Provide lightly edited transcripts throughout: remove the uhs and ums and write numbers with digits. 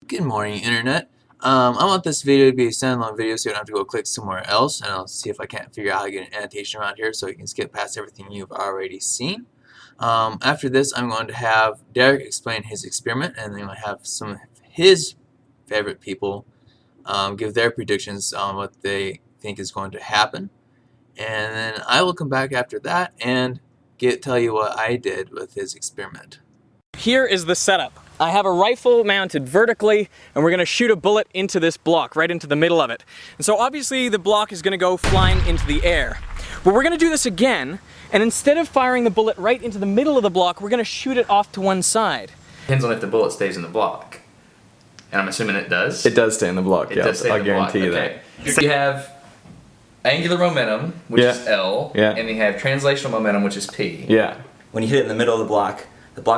Good morning, Internet. I want this video to be a standalone video so you don't have to go click somewhere else, and I'll see if I can't figure out how to get an annotation around here so you can skip past everything you've already seen. After this, I'm going to have Derek explain his experiment, and then I'm going to have some of his favorite people give their predictions on what they think is going to happen. And then I will come back after that and tell you what I did with his experiment. Here is the setup. I have a rifle mounted vertically, and we're going to shoot a bullet into this block, right into the middle of it. And so obviously the block is going to go flying into the air. But we're going to do this again, and instead of firing the bullet right into the middle of the block, we're going to shoot it off to one side. Depends on if the bullet stays in the block. And I'm assuming it does? It does stay in the block, yeah, I'll guarantee you that. So you have angular momentum, which is L, and you have translational momentum, which is P. Yeah. When you hit it in the middle of the block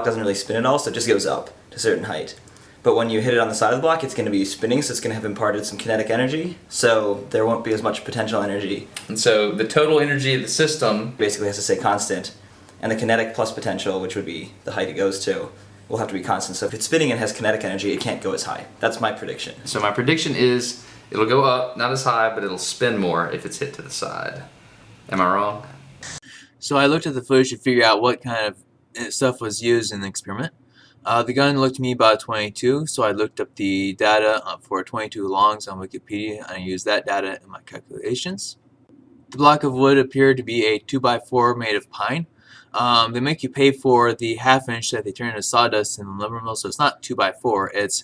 doesn't really spin at all, so it just goes up to a certain height. But when you hit it on the side of the block, it's going to be spinning, so it's going to have imparted some kinetic energy, so there won't be as much potential energy. And so the total energy of the system basically has to stay constant, and the kinetic plus potential, which would be the height it goes to, will have to be constant. So if it's spinning and has kinetic energy, it can't go as high. That's my prediction. So my prediction is it'll go up, not as high, but it'll spin more if it's hit to the side. Am I wrong? So I looked at the footage to figure out what kind of stuff was used in the experiment. The gun looked to me about 22, so I looked up the data for 22 longs on Wikipedia, and I used that data in my calculations. The block of wood appeared to be a 2x4 made of pine. They make you pay for the half-inch that they turn into sawdust in the lumber mill, so it's not 2x4, it's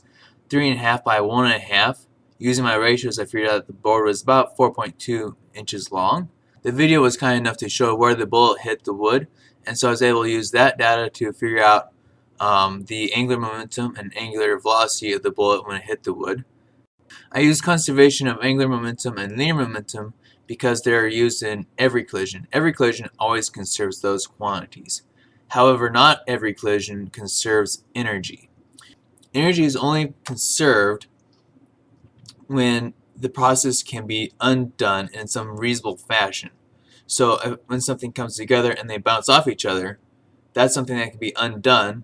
3.5 by 1.5. Using my ratios, I figured out that the board was about 4.2 inches long. The video was kind enough to show where the bullet hit the wood, and so I was able to use that data to figure out the angular momentum and angular velocity of the bullet when it hit the wood. I used conservation of angular momentum and linear momentum because they're used in every collision. Every collision always conserves those quantities. However, not every collision conserves energy. Energy is only conserved when the process can be undone in some reasonable fashion. So when something comes together and they bounce off each other, that's something that can be undone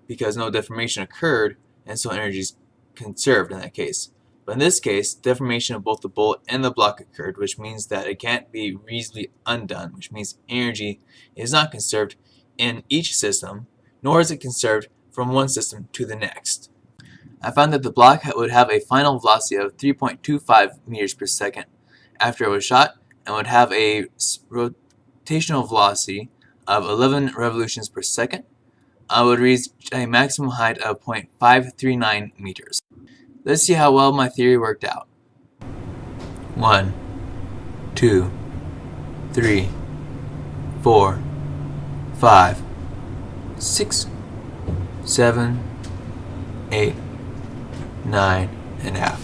because no deformation occurred, and so energy is conserved in that case. But in this case, deformation of both the bullet and the block occurred, which means that it can't be reasonably undone, which means energy is not conserved in each system, nor is it conserved from one system to the next. I found that the block would have a final velocity of 3.25 meters per second after it was shot, and would have a rotational velocity of 11 revolutions per second. I would reach a maximum height of 0.539 meters. Let's see how well my theory worked out. 1, 2, 3, 4, 5, 6, 7, 8, 9.5.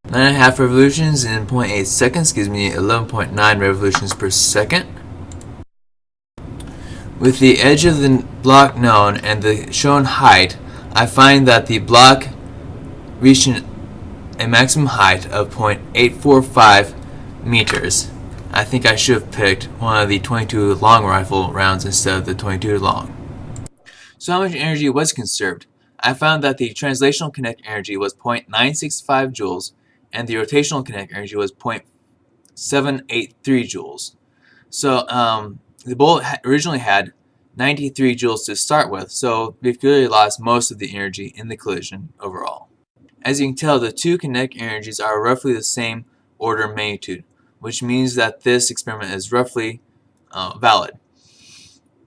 9.5 revolutions in 0.8 seconds gives me 11.9 revolutions per second. With the edge of the block known and the shown height, I find that the block reached a maximum height of 0.845 meters. I think I should have picked one of the 22 long rifle rounds instead of the 22 long. So how much energy was conserved? I found that the translational kinetic energy was 0.965 joules and the rotational kinetic energy was 0.783 joules. So the bullet originally had 93 joules to start with, so we've clearly lost most of the energy in the collision overall. As you can tell, the two kinetic energies are roughly the same order of magnitude, which means that this experiment is roughly valid.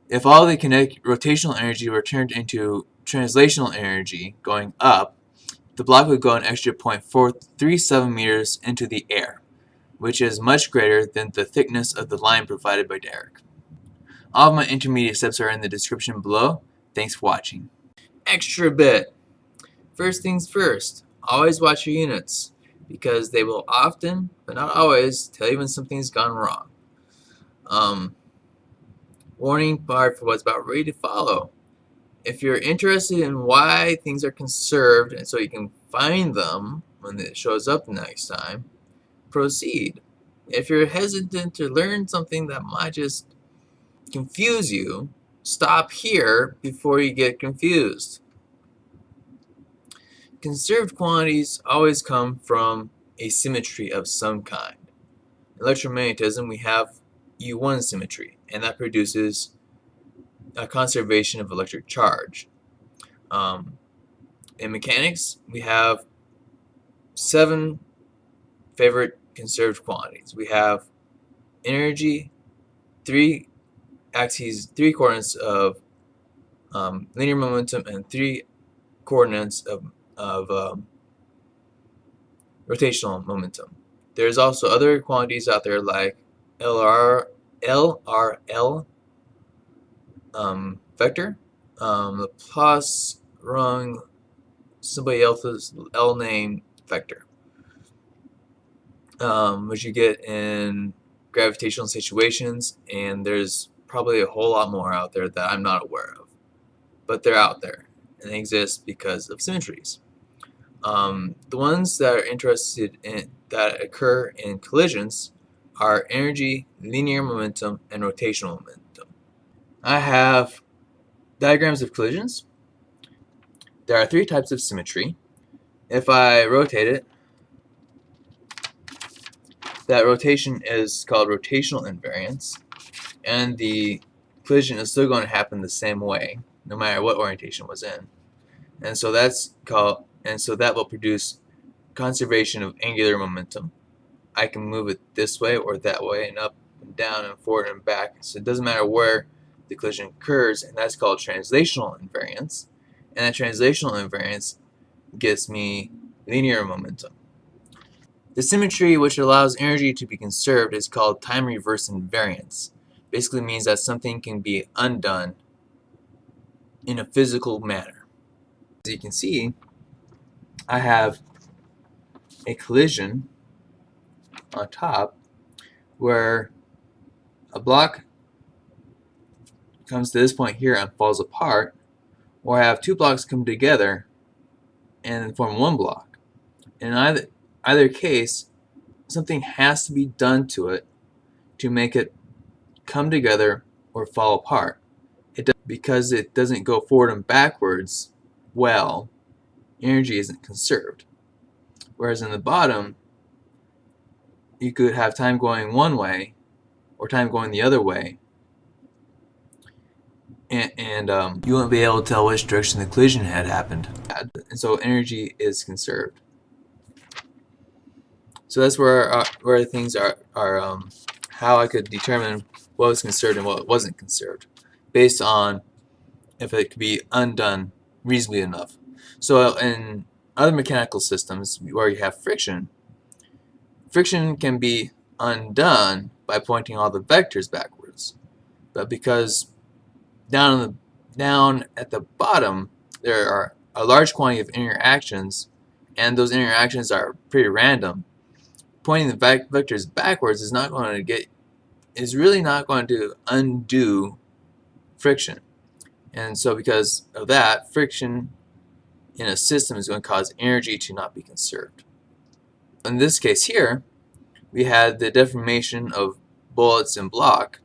If all the kinetic rotational energy were turned into translational energy going up, the block would go an extra 0.437 meters into the air, which is much greater than the thickness of the line provided by Derek. All of my intermediate steps are in the description below. Thanks for watching. Extra bit. First things first, always watch your units, because they will often, but not always, tell you when something's gone wrong. Warning part for what's about ready to follow. If you're interested in why things are conserved and so you can find them when it shows up the next time, proceed. If you're hesitant to learn something that might just confuse you, stop here before you get confused. conserved quantities always come from a symmetry of some kind. In electromagnetism, we have U1 symmetry, and that produces a conservation of electric charge. In mechanics, we have 7 favorite conserved quantities. We have energy, 3 axes, 3 coordinates of linear momentum, and 3 coordinates of rotational momentum. There's also other quantities out there like LRL vector, Laplace rung somebody else's L name vector, which you get in gravitational situations, and there's probably a whole lot more out there that I'm not aware of, but they're out there and they exist because of symmetries. The ones that are interested in that occur in collisions are energy, linear momentum, and rotational momentum. I have diagrams of collisions. There are 3 types of symmetry. If I rotate it, that rotation is called rotational invariance, and the collision is still going to happen the same way, no matter what orientation was in. And so that will produce conservation of angular momentum. I can move it this way or that way, and up and down and forward and back. So it doesn't matter where the collision occurs, and that's called translational invariance. And that translational invariance gives me linear momentum. The symmetry which allows energy to be conserved is called time reverse invariance. Basically means that something can be undone in a physical manner. As you can see, I have a collision on top where a block comes to this point here and falls apart, or I have 2 blocks come together and form 1 block. In either case, something has to be done to it to make it come together or fall apart. Because it doesn't go forward and backwards well, energy isn't conserved. Whereas in the bottom, you could have time going one way or time going the other way, and you wouldn't be able to tell which direction the collision had happened. And so energy is conserved. So that's where things are how I could determine what was conserved and what wasn't conserved, based on if it could be undone reasonably enough. So in other mechanical systems where you have friction can be undone by pointing all the vectors backwards. But because down at the bottom there are a large quantity of interactions, and those interactions are pretty random, pointing the vectors backwards is really not going to undo friction. And so because of that, friction in a system is going to cause energy to not be conserved. In this case here, we had the deformation of bullets and block,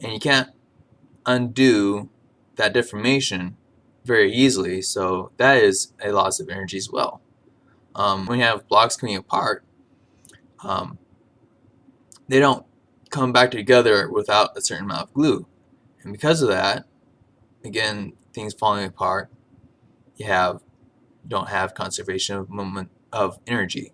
and you can't undo that deformation very easily, so that is a loss of energy as well. When you have blocks coming apart, they don't come back together without a certain amount of glue, and because of that, again, things falling apart, you don't have conservation of energy.